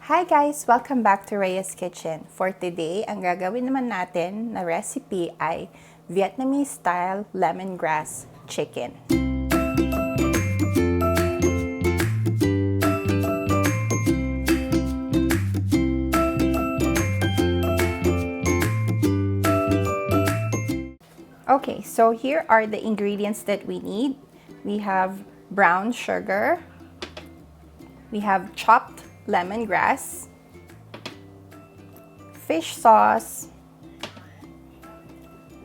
Hi guys! Welcome back to Rhea's Kitchen. For today, ang gagawin naman natin na recipe ay Vietnamese style lemongrass chicken. Okay, so here are the ingredients that we need. We have brown sugar. We have chopped lemongrass, fish sauce,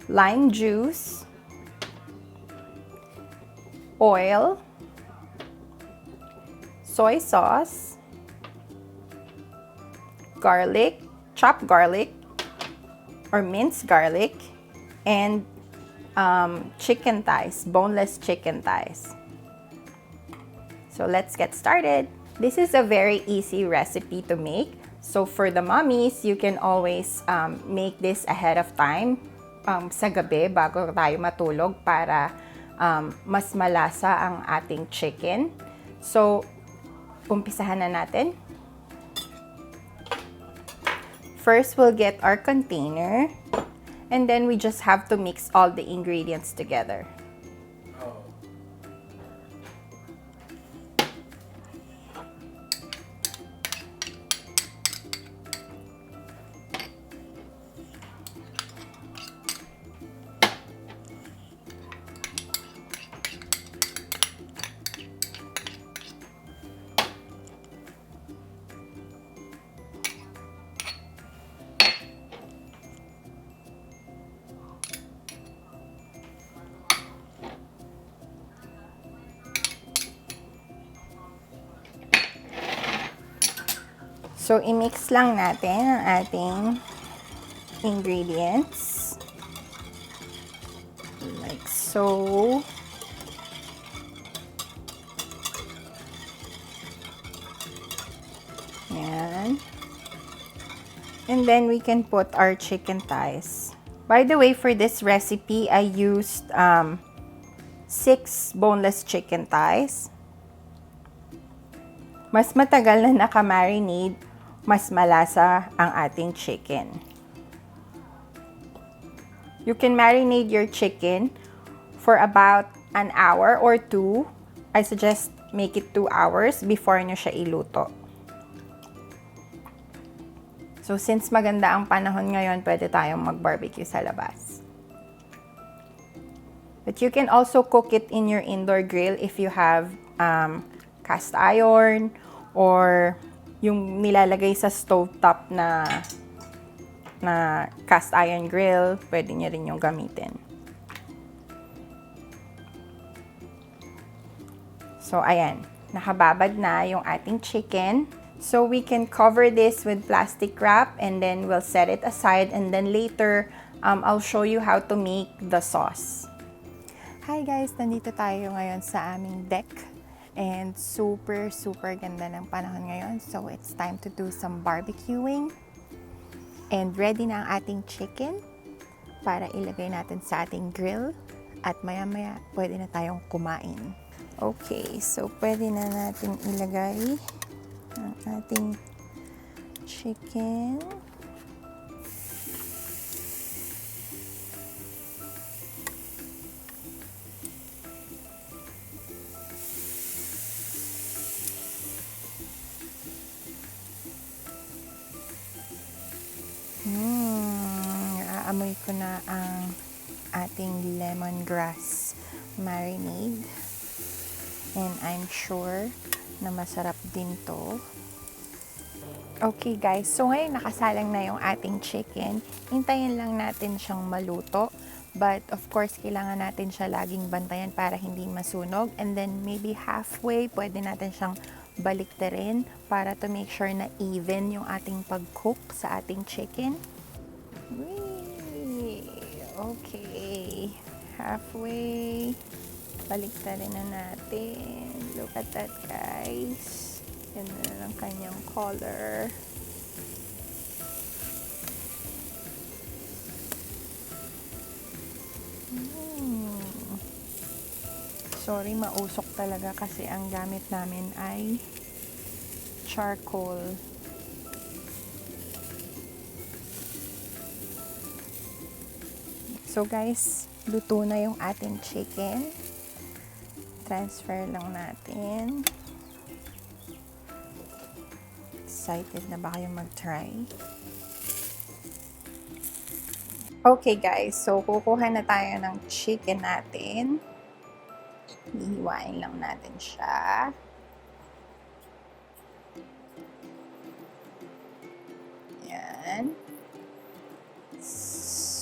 lime juice, oil, soy sauce, garlic, chopped garlic or minced garlic, and chicken thighs, boneless chicken thighs. So let's get started. This is a very easy recipe to make. So for the mommies, you can always make this ahead of time sa gabi bago tayo matulog para mas malasa ang ating chicken. So, umpisahan na natin. First, we'll get our container and then we just have to mix all the ingredients together. So, i-mix lang natin ang ating ingredients. Like so. Yan. And then, we can put our chicken thighs. By the way, for this recipe, I used 6 boneless chicken thighs. Mas matagal na naka-marinade, mas malasa ang ating chicken. You can marinate your chicken for about an hour or 2. I suggest make it 2 hours before nyo siya iluto. So since maganda ang panahon ngayon, pwede tayong mag-barbecue sa labas. But you can also cook it in your indoor grill if you have cast iron or yung nilalagay sa stovetop na cast iron grill, pwede nyo rin yung gamitin. So, ayan. Nakababad na yung ating chicken. So, we can cover this with plastic wrap and then we'll set it aside and then later, I'll show you how to make the sauce. Hi guys! Nandito tayo ngayon sa aming deck. And super ganda ng panahon ngayon. So, it's time to do some barbecuing. And ready na ang ating chicken para ilagay natin sa ating grill. At maya-maya, pwede na tayong kumain. Okay, so pwede na natin ilagay ang ating chicken. Aamoy ko na ang ating lemongrass marinade. And I'm sure na masarap din to. Okay guys, so ngayon nakasalang na yung ating chicken. Hintayin lang natin siyang maluto. But of course, kailangan natin siya laging bantayan para hindi masunog. And then maybe halfway, pwede natin siyang baliktarin para to make sure na even yung ating pag-cook sa ating chicken. Okay, halfway, baliktarin na natin. Look at that guys. Yan na lang kanyang color. Sorry, mausok talaga kasi ang gamit namin ay charcoal So guys, luto na yung ating chicken. Transfer lang natin. Excited na ba kayo mag-try? Okay guys, so kukuha na tayo ng chicken natin. Hihiwain lang natin siya. Yan.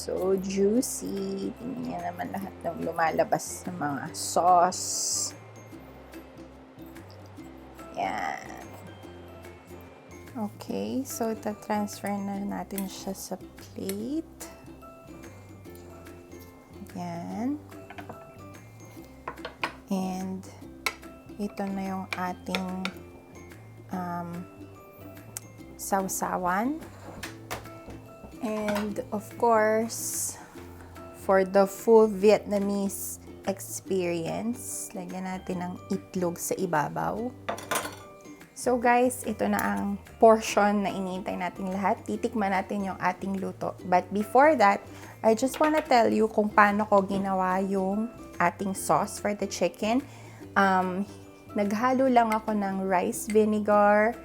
So juicy. Tingnan niyo naman lahat ng lumalabas ng mga sauce. Yan. Okay, so transfer na natin siya sa plate. Yan. And ito na yung ating sausawan. And of course, for the full Vietnamese experience, lagyan natin ng itlog sa ibabaw. So guys, ito na ang portion na inintay natin lahat. Titikman natin yung ating luto. But before that, I just wanna tell you kung paano ko ginawa yung ating sauce for the chicken. Naghalo lang ako ng rice vinegar,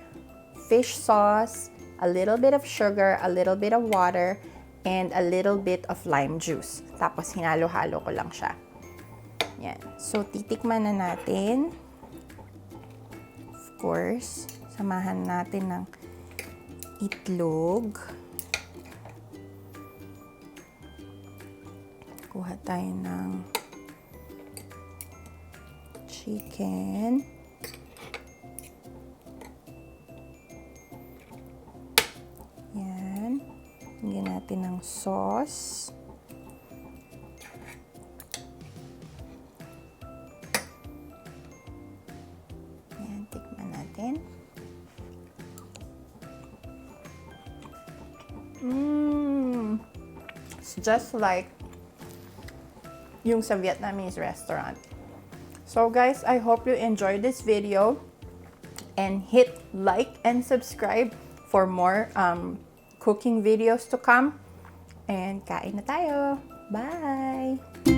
fish sauce, a little bit of sugar, a little bit of water, and a little bit of lime juice. Tapos hinalo-halo ko lang siya. Yan. So titikman na natin. Of course, samahan natin ng itlog. Kuha tayo ng chicken. Yan. Lagyan natin ng sauce. Yan, tikman natin. It's just like yung sa Vietnamese restaurant. So guys, I hope you enjoyed this video and hit like and subscribe for more cooking videos to come. And kain na tayo. Bye!